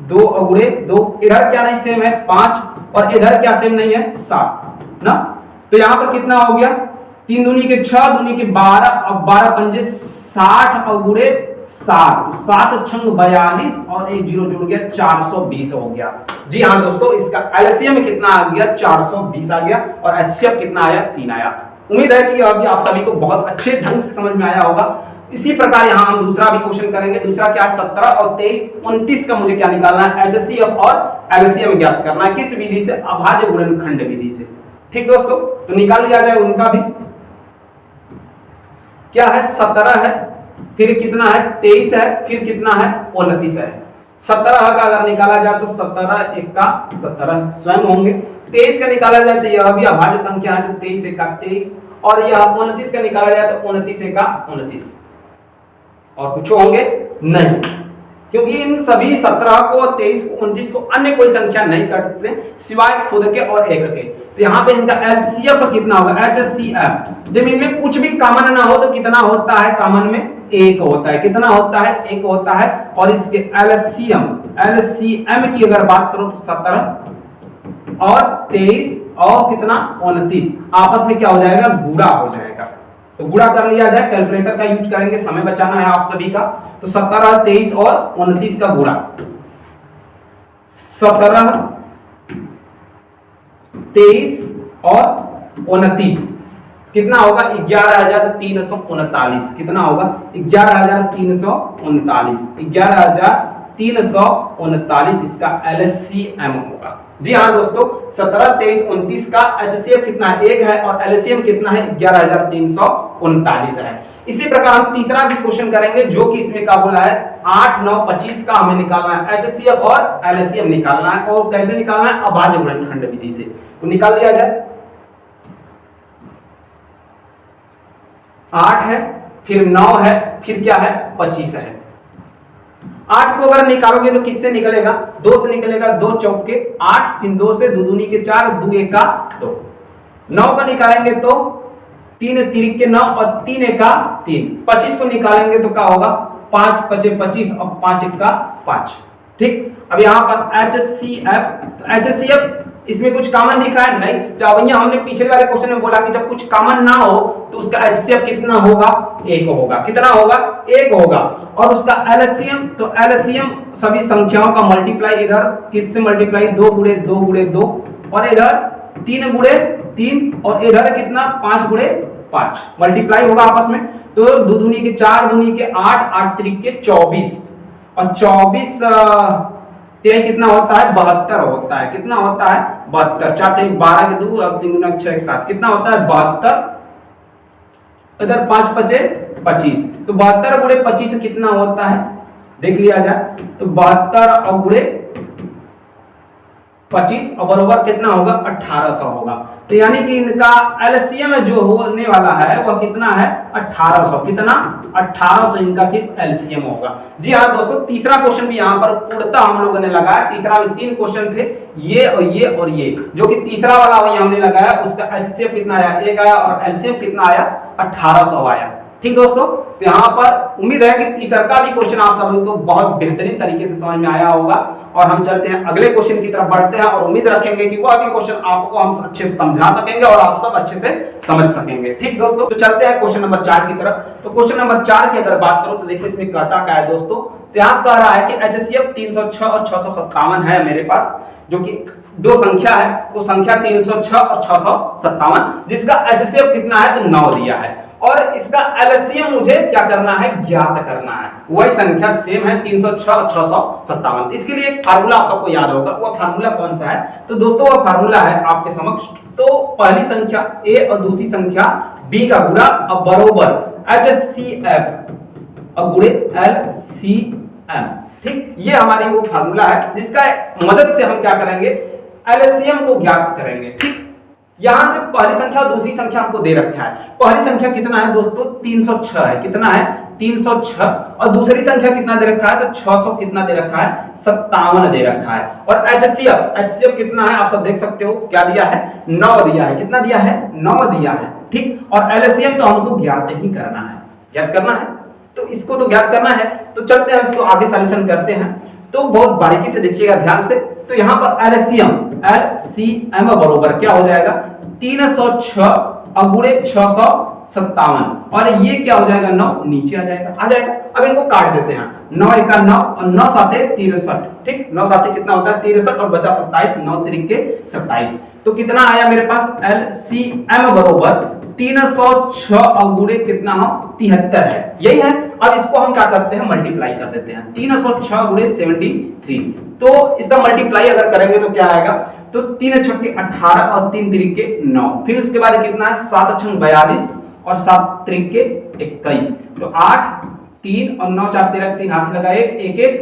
Speaker 1: 2 अगुणे 2, इधर क्या नहीं सेम है? 5, और इधर क्या सेम नहीं है? 7 ना। तो यहां पर कितना हो गया? 3 दूनी के 6, दूनी के 12, और 12 पंजे 60 अगुणे 7, तो 7 छंग 42 और 1 0 जुड़ गया 420 हो गया। जी हाँ दोस्तों, इसका एलसीएम कितना आ गया? 420 आ गया। और एचसीएफ कितना आया? 3 आया। उम्मीद है कि अभी आप सभी को बहुत अच्छे ढंग से समझ में आया होगा। इसी प्रकार यहां हम दूसरा भी क्वेश्चन करेंगे। दूसरा क्या है? 17 और 23, 29 का मुझे क्या निकालना है? एचसीएफ और एलसीएम ज्ञात करना है। किस विधि से? अभाज्य गुणनखंड विधि से। ठीक दोस्तों, तो निकाल लिया जाए उनका भी। क्या है? 17 है, फिर कितना है? 23 है, फिर कितना है? 29 है। 17 का अगर निकाला जाए तो 17 एका 17 स्वयं होंगे। 23 का निकाला जाए तो यह भी अभाज्य संख्या है, तो 23 एका 23, और यह 29 का निकाला जाए तो 29 एका 29। और कुछ होंगे नहीं, क्योंकि इन सभी 17 को, 23 को, 29 को अन्य कोई संख्या नहीं काटते सिवाय खुद के और एक के। तो यहाँ पे इनका एचसीएफ कितना होगा? एचसीएफ जब इनमें कुछ भी कॉमन ना हो तो कितना होता है? कॉमन में 1 होता है। कितना होता है? 1 होता है। और इसके एलसीएम की अगर बात करो तो 17 और 23 और कितना? 29 आपस में क्या हो जाएगा? गुणा हो जाएगा। तो गुणा कर लिया जाए, कैलकुलेटर का यूज करेंगे, समय बचाना है आप सभी का। तो 17, 23 और 29 का गुणा। 17, 23 और 29 कितना होगा 11,339। कितना होगा 11,339, 11,339 इसका LCM होगा। जी हाँ दोस्तों, 17, 23, 29 का HCF कितना है 1 है और LCM कितना है 11,339 है। इसी प्रकार हम तीसरा भी क्वेश्चन करेंगे जो कि इसमें क्या बोला है 8, 9, 25 का हमें निकालना है HCF और LCM निकालना है। और कैसे निकालना है अभाज्य गुणनखंड विधि से, तो निकाल दिया जाए। 8 है, फिर 9 है, फिर क्या है 25 है। 8 को अगर निकालोगे तो किससे निकलेगा 2 से निकलेगा, 2 चौके 8, फिर 2 से 2 दूनी के 4, 2 एका 2। 9 को निकालेंगे तो 3 तिरिक के 9 और 3 एका 3। 25 को निकालेंगे तो क्या होगा 5 पचे 25 और 5 एका 5। ठीक, अब यहाँ पर HCF इसमें कुछ कॉमन दिख रहा है नहीं, तो भैया हमने पिछले वाले क्वेश्चन में बोला कि जब कुछ कॉमन ना हो तो उसका HCF कितना होगा 1 होगा। कितना होगा 1 होगा। और उसका LCM, तो LCM सभी संख्याओं का मल्टीप्लाई इधर किससे मल्टीप्लाई 2 गुणे 2 गुणे 2 और इधर 3 गुणे 3 और इधर कितना 5 गुणे 5 मल्टीप्लाई होगा आपस में। तो 2 दूनी के 4, दूनी के 8, 8 त्रिक के 24 और 24 तेरह कितना होता है 72 होता है। कितना होता है 72, 4 3 12 के 2 अब 3 गुना 6 के साथ कितना होता है 72। इधर 5 पचे 25, तो 72 गुणे 25 से कितना होता है देख लिया जाए, तो 72 और गुणे 25 और बराबर कितना होगा 1800 होगा। तो यानी कि इनका LCM जो होने वाला है वह कितना है 1800। कितना 1800 इनका सिर्फ LCM होगा। जी हाँ दोस्तों, तीसरा क्वेश्चन भी यहाँ पर पूर्णतः हम लोगों ने लगाया। तीसरा में 3 क्वेश्चन थे, ये और ये, जो कि तीसरा वाला वही हमने लगाया। उसका HCF कितना आया 1 आया और LCM कितना आया 1800 आया। ठीक दोस्तों, तो यहाँ पर उम्मीद है कि तीसरा का भी क्वेश्चन आप सभी को बहुत बेहतरीन तरीके से समझ में आया होगा। और हम चलते हैं अगले क्वेश्चन की तरफ बढ़ते हैं और उम्मीद रखेंगे कि वह भी क्वेश्चन आपको हम अच्छे से समझा सकेंगे और आप सब अच्छे से समझ सकेंगे। ठीक दोस्तों, तो चलते हैं क्वेश्चन नंबर 4 की तरफ। तो क्वेश्चन नंबर 4 की अगर बात करूं तो देखिए इसमें कहता क्या है दोस्तों, तो यहाँ कह रहा है कि HCF 306 और 657 है मेरे पास, जो कि दो संख्या है, वो संख्या 306 और 657, जिसका HCF कितना है तो 9 दिया है और इसका LCM मुझे क्या करना है ज्ञात करना है। वही संख्या सेम है 306 और 657। इसके लिए एक फार्मूला आप सबको याद होगा, वो फार्मूला कौन सा है तो दोस्तों वो फार्मूला है आपके समक्ष। तो पहली संख्या A और दूसरी संख्या B का गुणा और बरोबर HCF और गुणे LCM। ठीक, ये हमारी वो फार्मूला है जिसका मदद से हम क्या करेंगे LCM को ज्ञात करेंगे। ठीक, यहां से पहली संख्या और दूसरी संख्या हमको दे रखा है। पहली संख्या कितना है दोस्तों 306 है। कितना है 306 और दूसरी संख्या कितना दे रखा है तो 600 कितना दे रखा है 57 दे रखा है। और HCF कितना है आप सब देख सकते हो, क्या दिया है 9 दिया है। कितना दिया है 9 दिया है। ठीक, और LCM तो हमको ज्ञात ही करना है, ज्ञात करना है, तो इसको तो ज्ञात करना है। तो चलते हैं इसको आगे सॉल्यूशन करते हैं। तो बहुत बारीकी से देखिएगा ध्यान से। तो यहां पर LCM बरोबर क्या हो जाएगा 306 और गुणे 657 और ये क्या हो जाएगा 9 नीचे आ जाएगा। अब इनको काट देते हैं, 9 एका 9 और 9 साते 63। ठीक, 9 साते कितना होता है 63 और बचा 27, 9 तिरिक के 27। तो कितना आया मेरे पास LCM बरोबर 306 और गुणे कितना हो 73 है, यही है। अब इसको हम क्या करते हैं मल्टीप्लाई कर देते हैं, 306 गुणे 73। तो इसका मल्टीप्लाई अगर करेंगे तो क्या आएगा तो 3 छक्के 18 और 3 तिरिक के 9, फिर उसके बाद कितना है 7 छंग 42 और 7 तिरिक के 21। तो 8 3 और 9 4 13 3 हाथ से लगा 1 1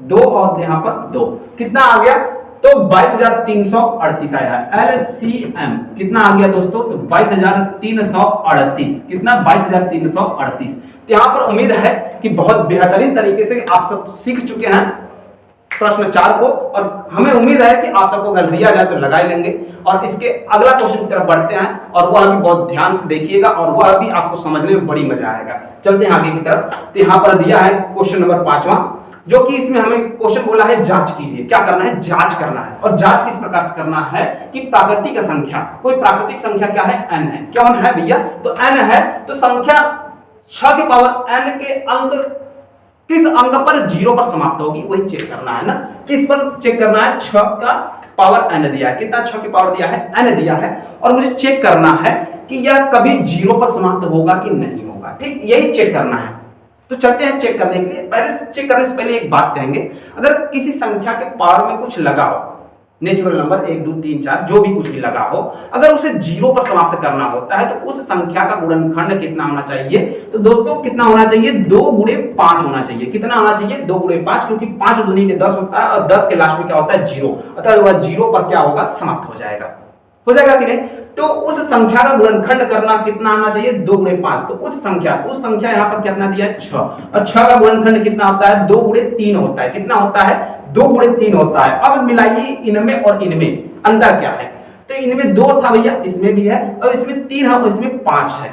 Speaker 1: 2 और यहाँ पर 2 कितना आ गया तो 22,338 आया। LCM कितना आ गया दोस्तों तो 22,338। कितना 22,338। तो यहाँ पर उम्मीद है कि बहुत बेहतरीन तरीके से आप सब सीख चुके हैं प्रश्न 4 को, और हमें उम्मीद है कि आप सबको अगर दिया जाए तो लगा ही लेंगे। और इसके अगला क्वेश्चन की तरफ बढ़ते हैं और वह भी बहुत ध्यान से देखिएगा और वह भी आपको समझने में बड़ी मजा आएगा। चलते हैं आगे की तरफ। तो यहाँ पर दिया है क्वेश्चन नंबर 5वां, जो कि इसमें हमें क्वेश्चन बोला है जांच कीजिए। क्या करना है जांच करना है। और जांच किस प्रकार से करना है कि प्राकृतिक संख्या, कोई प्राकृतिक संख्या क्या है n है। क्या है भैया तो n है, तो संख्या 6 की पावर n के अंक किस अंक पर 0 पर समाप्त होगी वही चेक करना है ना। किस पर चेक करना है 6 का पावर n दिया है। कितना 6 की पावर दिया है n दिया है और मुझे चेक करना है कि यह कभी जीरो पर समाप्त होगा कि नहीं होगा। ठीक, यही चेक करना है। तो चलते हैं चेक करने के लिए। पहले चेक करने से पहले एक बात कहेंगे, अगर किसी संख्या के पावर में कुछ लगा हो, नेचुरल नंबर 1 2 3 4 जो भी कुछ भी लगा हो, अगर उसे जीरो पर समाप्त करना होता है तो उस संख्या का गुणनखंड कितना होना चाहिए? तो दोस्तों कितना होना चाहिए? 2 गुणे 5 होना चाहिए। कितना होना चाहिए? 2 गुणे 5, क्योंकि 5 दूनी के 10 होता है और 10 के लास्ट में क्या होता है? जीरो। अतः वह जीरो पर क्या होगा? समाप्त हो जाएगा। हो जाएगा कि नहीं? तो उस संख्या का गुणनखंड करना कितना आना चाहिए? 2 गुणे 5। तो उस संख्या यहाँ पर कितना दिया है? 6, और 6 का गुणनखंड कितना होता है? 2 गुणे 3 होता है। कितना होता है? 2 गुणे 3 होता है। अब मिलाइए इनमें और इनमें, अंतर क्या है? तो इनमें 2 था भैया, इसमें भी है, और इसमें 3 है और इसमें 5 है।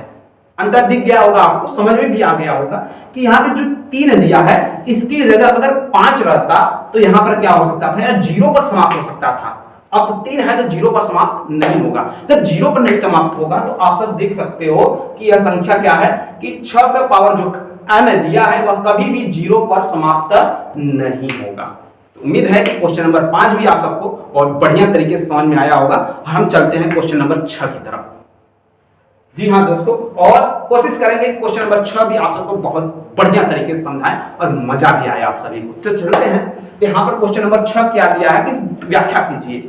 Speaker 1: अंतर दिख गया होगा आपको, समझ में भी आ गया होगा कि यहाँ पे जो 3 दिया है इसकी जगह अगर 5 रहता तो यहाँ पर क्या हो सकता था? या जीरो पर समाप्त हो सकता था। अब तो 3 है तो जीरो पर समाप्त नहीं होगा। जब जीरो पर नहीं समाप्त होगा तो आप सब देख सकते हो कि यह संख्या क्या है कि 6 का पावर जो n दिया है वह कभी भी जीरो पर समाप्त नहीं होगा। तो उम्मीद है कि क्वेश्चन नंबर 5 भी आप सबको बहुत बढ़िया तरीके से समझ में आया होगा। हम चलते हैं क्वेश्चन नंबर 6 की तरफ। जी हाँ दोस्तों, और कोशिश करेंगे क्वेश्चन नंबर 6 भी आप सबको बहुत बढ़िया तरीके से समझाएं और मजा भी आए आप सभी को। तो चलते हैं, तो यहाँ पर क्वेश्चन नंबर 6 क्या दिया है कि व्याख्या कीजिए।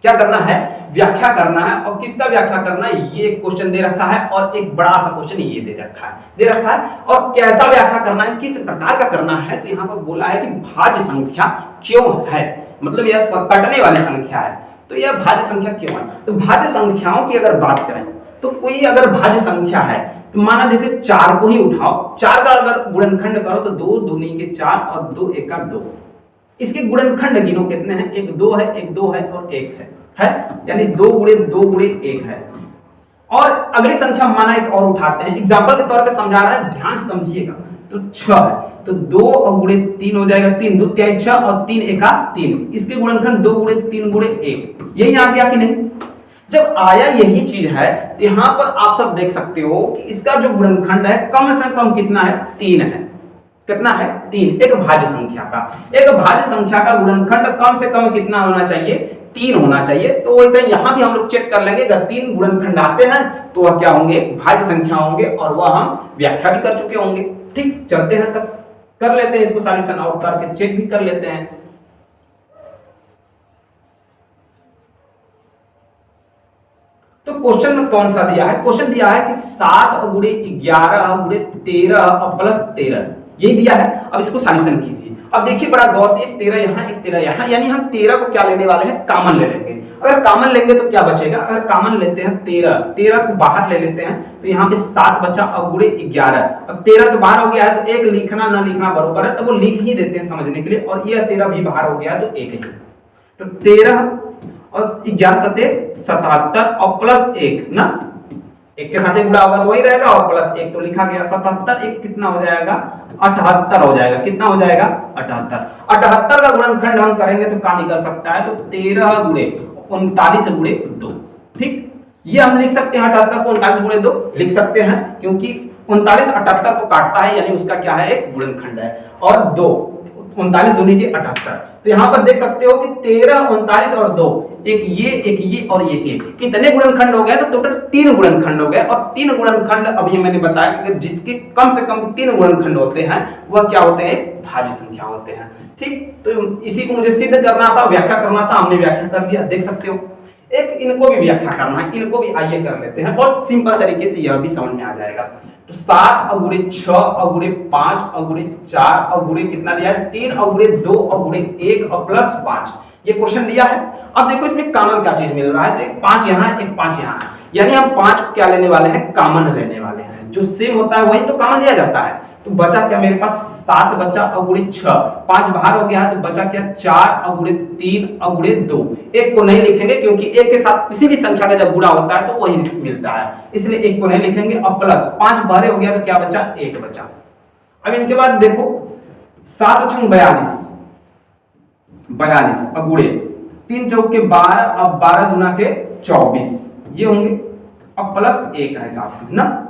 Speaker 1: क्या करना है? व्याख्या करना है। और किसका व्याख्या करना है? ये एक क्वेश्चन दे रखा है और एक बड़ा सा क्वेश्चन ये दे रखा है। और कैसा व्याख्या करना है, किस प्रकार का करना है? तो यहाँ पर बोला है कि भाज्य संख्या क्यों है, मतलब यह कटने वाली संख्या है, तो यह भाज्य संख्या क्यों है? तो भाज्य संख्याओं की अगर बात करें तो कोई अगर भाज्य संख्या है तो माना जैसे 4 को ही उठाओ, 4 का अगर गुणनखंड करो तो 2 दूनी के 4 और 2 एका 2। इसके गुणनखंड गिनो कितने हैं? 1 2 है, 1 2 है और 1 है, यानी 2 गुणे 2 गुणे 1 है। और अगली संख्या माना एक और उठाते हैं, एग्जांपल के तौर पे समझा रहा है, ध्यान से समझिएगा। तो 6 है तो 2 और गुणे 3 हो जाएगा, 3 2 3 6 और 3 एका 3। इसके गुणनखंड 2 गुणे 3 गुणे 1। यही आ गया कि नहीं? जब आया यही चीज है तो यहां पर आप सब देख सकते हो कि इसका जो गुणनखंड है कम से कम कितना है? 3 है। कितना है? 3। एक भाज्य संख्या का गुणनखंड कम से कम कितना होना चाहिए? 3 होना चाहिए। तो वैसे यहां भी हम लोग चेक कर लेंगे, अगर 3 गुणनखंड आते हैं तो वह क्या होंगे? भाज्य संख्या होंगे, और वह हम व्याख्या भी कर चुके होंगे। ठीक, चलते हैं तब कर लेते हैं इसको सॉल्यूशन और करके चेक भी कर लेते हैं। तो क्वेश्चन में कौन सा दिया है? क्वेश्चन दिया है कि 7 गुणे 11 गुणे 13 और प्लस 13, यही दिया है। अब इसको सॉल्यूशन कीजिए। अब देखिए बड़ा गौर से, एक 13 यहाँ, एक 13 यहाँ, यानी हम 13 को क्या लेने वाले हैं? कॉमन ले लेंगे। अगर कॉमन लेंगे तो क्या बचेगा? अगर कॉमन लेते हैं 13 को बाहर ले लेते हैं तो यहाँ पे 7 बचा और गुणे 11। अब 13 तो बाहर हो गया है तो एक लिखना ना लिखना बराबर है, तो वो लिख ही देते हैं समझने के लिए, और यह 13 भी बाहर हो गया है तो एक ही। तो 13 और 11 सते 77 और प्लस 1 ना, एक के साथ एक गुणा होगा तो वही रहेगा, और प्लस 1 तो लिखा गया। 77 एक कितना हो जाएगा? 78 हो जाएगा। कितना हो जाएगा? 78 का गुणनखंड हम करेंगे तो क्या निकल सकता है? तो 13 गुणे 39 गुणे 2। ठीक, ये हम लिख सकते हैं 78 को 39 गुणे 2 लिख सकते हैं, क्योंकि 39 78 को काटता है, यानी उसका क्या है? एक गुणनखंड है। और 2 39 दूनी के 78। तो यहां पर देख सकते हो कि 13 39 और 2, एक ये और एक ये, कितने गुणनखंड हो गए? तो टोटल 3 गुणनखंड हो गए। और 3 गुणनखंड अब ये मैंने बताया कि जिसके कम से कम 3 गुणनखंड होते हैं वह क्या होते हैं? भाज्य संख्या होते हैं। ठीक, तो इसी को मुझे सिद्ध करना था, व्याख्या करना था, हमने व्याख्या कर दिया, देख सकते हो। एक इनको भी व्याख्या करना है, इनको भी आइए कर लेते हैं, बहुत सिंपल तरीके से यह भी समझ में आ जाएगा। तो 7 और गुणे 6 और गुणे 5 और गुणे 4 और गुणे कितना दिया है? 3 और गुणे 2 और गुणे 1 और प्लस 5, ये क्वेश्चन दिया है। अब देखो इसमें कॉमन क्या चीज मिल रहा है? तो एक 5 यहाँ है, एक 5 यहाँ है, यानी हम 5 को क्या लेने वाले हैं? कॉमन लेने वाले हैं। जो सेम होता है वही तो कॉमन लिया जाता है। तो बचा क्या मेरे पास? 7 बचा और गुणे 6, 5 बाहर हो गया है तो बचा क्या? 4 और गुणे 3 और गुणे 2। एक को नहीं लिखेंगे क्योंकि एक के साथ किसी भी संख्या का जब गुणा होता है तो वही मिलता है, इसलिए एक को नहीं लिखेंगे। और प्लस 5 बाहर हो गया तो क्या बचा? 1 बचा। अब इनके बाद देखो 7 छंग 42 और गुणे 3 चौक के 12 और 12 दूना के 24, ये होंगे। अब प्लस 1 है साथ में ना,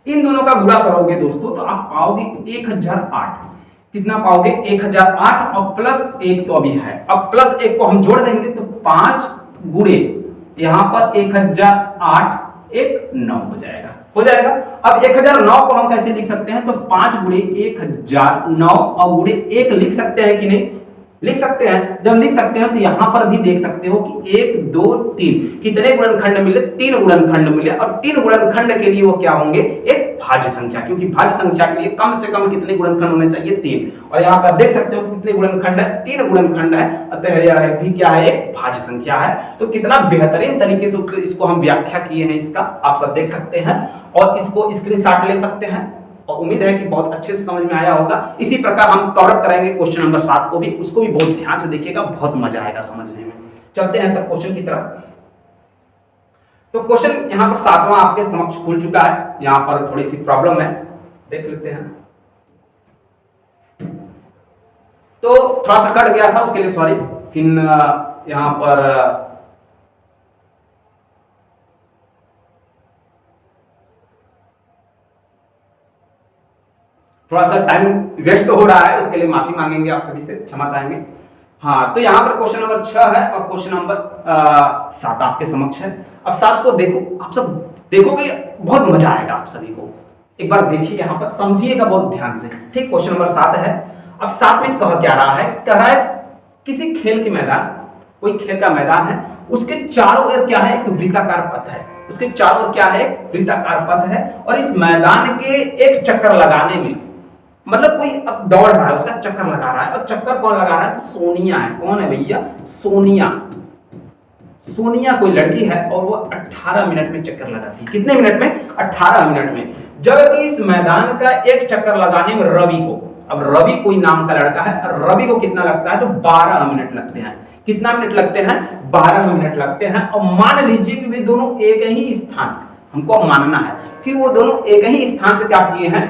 Speaker 1: इन दोनों का गुणा करोगे दोस्तों तो आप पाओगे 1008। कितना पाओगे? 1008 और प्लस 1 तो अभी है। अब प्लस 1 को हम जोड़ देंगे तो 5 गुणे यहां पर 1008 एक 9 हो जाएगा, हो जाएगा। अब 1009 को हम कैसे लिख सकते हैं, तो 5 गुणे 1009 और गुणे 1 लिख सकते हैं कि नहीं, लिख सकते हैं। जब लिख सकते हैं तो यहां पर भी देख सकते हो कि 1 2 3 कितने गुणनखंड मिले, 3 गुणनखंड मिले। और 3 गुणनखंड के लिए वो क्या होंगे, एक भाज्य संख्या, क्योंकि भाज्य संख्या के लिए कम से कम कितने गुणनखंड होने चाहिए, 3। और यहां पर देख सकते हो कितने गुणनखंड है, 3 गुणनखंड है, अतः यह भी क्या है, एक भाज्य संख्या है। तो कितना बेहतरीन तरीके से इसको हम व्याख्या किए हैं, इसका आप सब देख सकते हैं और इसको स्क्रीनशॉट ले सकते हैं। और उम्मीद है कि बहुत अच्छे से समझ में आया होगा। इसी प्रकार हम कवर अप करेंगे क्वेश्चन नंबर 7 को भी, उसको भी बहुत ध्यान से देखिएगा, बहुत मजा आएगा समझने में। चलते हैं तब क्वेश्चन की तरफ। तो क्वेश्चन यहां पर 7वां आपके समक्ष खुल चुका है, यहां पर थोड़ी सी प्रॉब्लम है, देख लेते हैं। तो थोड़ा सा कट गया था, उसके लिए सॉरी। फिर यहां पर थोड़ा सा टाइम वेस्ट तो हो रहा है, उसके लिए माफी मांगेंगे, आप सभी से क्षमा चाहेंगे। हाँ, तो यहाँ पर क्वेश्चन नंबर 6 है और क्वेश्चन नंबर 7 आपके समक्ष है। अब 7 को देखो, आप सब देखोगे बहुत मजा आएगा आप सभी को। एक बार देखिए, यहाँ पर समझिएगा बहुत ध्यान से, ठीक। क्वेश्चन नंबर 7 है। अब 7 में कह क्या रहा है, कह रहा है किसी खेल के मैदान, कोई खेल का मैदान है, उसके चारों ओर क्या है, एक वृत्ताकार पथ है। उसके चारों ओर क्या है, एक वृत्ताकार पथ है। और इस मैदान के एक चक्कर लगाने में, मतलब कोई अब दौड़ रहा है, उसका चक्कर लगा रहा है। और चक्कर कौन लगा रहा है, तो सोनिया है। कौन है भैया, सोनिया। सोनिया कोई लड़की है और वो 18 मिनट में चक्कर लगाती है। कितने मिनट में, 18 मिनट में। जबकि इस मैदान का एक चक्कर लगाने में रवि को, अब रवि कोई नाम का लड़का है, रवि को कितना लगता है, तो 12 मिनट लगते हैं। कितना मिनट लगते हैं, 12 मिनट लगते हैं। और मान लीजिए कि वे दोनों एक ही स्थान, हमको मानना है कि वो दोनों एक ही स्थान से क्या किए हैं,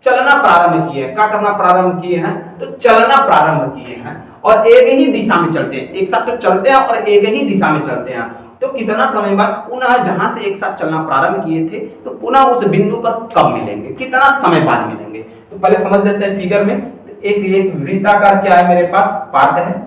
Speaker 1: चलना प्रारंभ किए हैं। क्या करना प्रारंभ किए हैं, तो चलना प्रारंभ किए हैं। और एक ही दिशा में चलते हैं, एक साथ तो चलते हैं और एक ही दिशा में चलते हैं। तो कितना समय बाद पुनः जहां से एक साथ चलना प्रारंभ किए थे, तो पुनः उस बिंदु पर कब मिलेंगे, कितना समय बाद मिलेंगे। तो पहले समझ लेते हैं फिगर में। तो एक वृत्ताकार क्या है, मेरे पास पार्क है,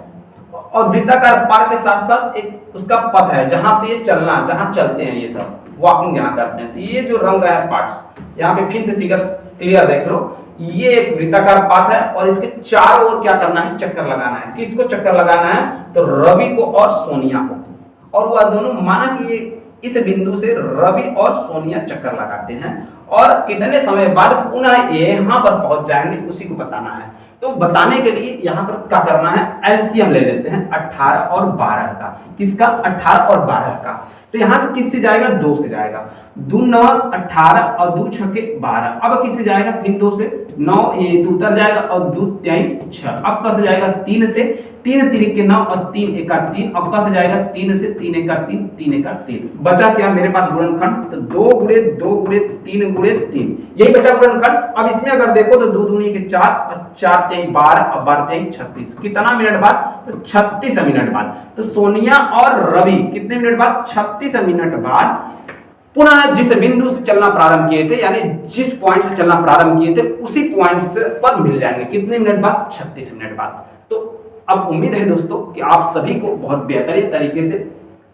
Speaker 1: और वृत्ताकार पार्क के साथ साथ एक उसका पथ है, जहां से ये चलना, जहां चलते हैं ये सब वॉकिंग जहां करते हैं। तो ये जो रंग रहा है पार्ट्स, यहाँ पे फिर से फिगर क्लियर देख लो। ये एक वृत्ताकार पाथ है और इसके चारों ओर क्या करना है, चक्कर लगाना है। किसको चक्कर लगाना है, तो रवि को और सोनिया को। और वह दोनों, माना कि ये इस बिंदु से रवि और सोनिया चक्कर लगाते हैं और कितने समय बाद पुनः यहां पर पहुंच जाएंगे, उसी को बताना है। तो बताने के लिए यहां पर क्या करना है, एलसीएम ले लेते हैं 18 और 12 का। किसका, 18 और 12 का। तो यहां से किससे जाएगा, 2 से जाएगा। 2 9 18 और 2 6 12। अब किससे जाएगा, फिर 2 से 9, ये 2 उतर जाएगा और 2 3 6। अब कैसे जाएगा, 3 से, 3 3 के 9 और 3 1 3। अब कैसे जाएगा, 3 से, 3 1 3, 3 1 3। बचा क्या मेरे पास गुणनखंड, तो 2 गुणे 2 गुणे 3 गुणे 3, यही बचा गुणनखंड। अब इसमें अगर देखो तो 2 दूनी के 4 और 4 3 12 और 12 3 36। कितना मिनट बाद, तो 36 मिनट बाद। तो सोनिया और रवि कितने मिनट बाद, 36 मिनट बाद पुनः जिस बिंदु से चलना प्रारंभ किए थे, यानी जिस पॉइंट से चलना प्रारंभ किए थे, उसी पॉइंट पर मिल जाएंगे। कितने मिनट बाद, 36 मिनट बाद। तो अब उम्मीद है दोस्तों कि आप सभी को बहुत बेहतरीन तरीके से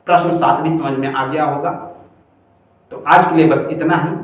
Speaker 1: प्रश्न 7 भी समझ में आ गया होगा। तो आज के लिए बस इतना ही।